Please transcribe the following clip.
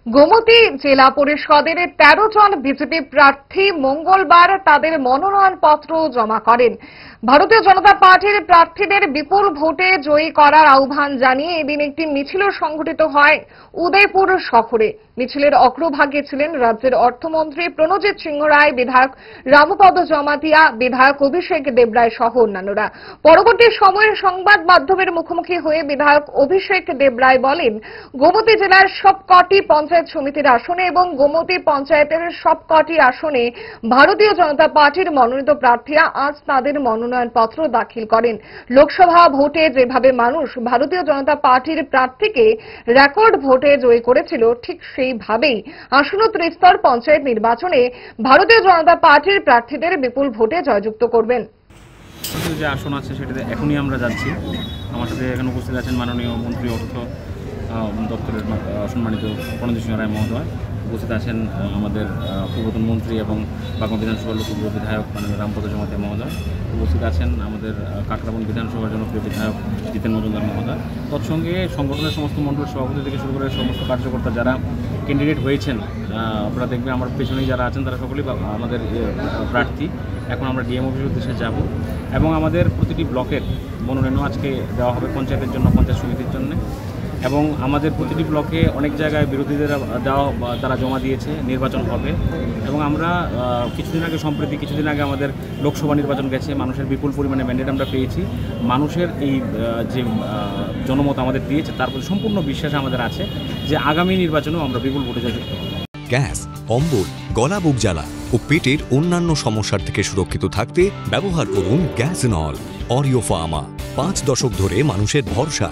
গোমতী জেলা পরিষদের ১৩ জন বিজেপি প্রার্থী মঙ্গলবার তাদের মনোনয়নপত্র জমা করেন। ভারতীয় জনতা পার্টির প্রার্থীদের বিপুল ভোটে জয়ী করার আহ্বান জানিয়ে এদিন একটি মিছিল সংঘটিত হয় উদয়পুর শহরে। মিছিলের অগ্রভাগে ছিলেন রাজ্যের অর্থমন্ত্রী প্রণজিৎ সিংহ রায়, বিধায়ক রামপদ জমাতিয়া, বিধায়ক অভিষেক দেবরায় সহ অন্যান্যরা। পরবর্তী সময়ে সংবাদ মাধ্যমের মুখোমুখি হয়ে বিধায়ক অভিষেক দেবরায় বলেন, গোমতী জেলার সবকটি পঞ্চায়েত সমিতির আসনে এবং গোমতী পঞ্চায়েতের সবকটি আসনে ভারতীয় জনতা পার্টির মনোনীত প্রার্থীরা আজ তাদের মনোনয়নপত্র দাখিল করেন। লোকসভা ভোটে যেভাবে মানুষ ভারতীয় জনতা পার্টির প্রার্থীকে রেকর্ড ভোটে জয়ী করেছিল, ঠিক সেইভাবেই আসন্ন ত্রিস্তর পঞ্চায়েত নির্বাচনে ভারতীয় জনতা পার্টির প্রার্থীদের বিপুল ভোটে জয়যুক্ত করবেন। যে আসন আছে সেটাতে এখনই আমরা যাচ্ছি। আমার সাথে এখানে উপস্থিত আছেন মাননীয় মন্ত্রী অর্থ দপ্তরের সম্মানিত প্রণজিৎ সিংহ রায় মহোদয়, উপস্থিত আছেন আমাদের পূর্বতন মন্ত্রী এবং বাগমা বিধানসভার লোকপ্রিয় বিধায়ক মাননীয় রামপদ জমাতিয়া মহোদয়, উপস্থিত আছেন আমাদের কাকরাবন বিধানসভার জনপ্রিয় বিধায়ক জিতেন মজুমদার মহোদয়। তৎসঙ্গে সংগঠনের সমস্ত মণ্ডল সভাপতি থেকে শুরু করে সমস্ত কার্যকর্তা যারা ক্যান্ডিডেট হয়েছেন, আপনারা দেখবেন আমার পেছনেই যারা আছেন তারা সকলেই আমাদের প্রার্থী। এখন আমরা ডিএম অফিসের উদ্দেশ্যে যাব এবং আমাদের প্রতিটি ব্লকের মনোনয়ন আজকে দেওয়া হবে পঞ্চায়েতের জন্য, পঞ্চায়েত সমিতির জন্য। এবং আমাদের প্রতিটি ব্লকে অনেক জায়গায় বিরোধীদের দেওয়া তারা জমা দিয়েছে, নির্বাচন হবে। এবং আমরা কিছুদিন আগে আমাদের লোকসভা নির্বাচন গেছে, মানুষের বিপুল পরিমাণে ম্যান্ডেট আমরা পেয়েছি। মানুষের এই যে জনমত আমাদের দিয়েছে তার প্রতি সম্পূর্ণ বিশ্বাস আমাদের আছে যে আগামী নির্বাচনেও আমরা বিপুল ভোটে জয়যুক্ত হব। গ্যাস, অম্বল, গলা বুক জ্বালা ও পেটের অন্যান্য সমস্যার থেকে সুরক্ষিত থাকতে ব্যবহার করুন গ্যাসনল। অরিও ফার্মা, 5 দশক ধরে মানুষের ভরসা।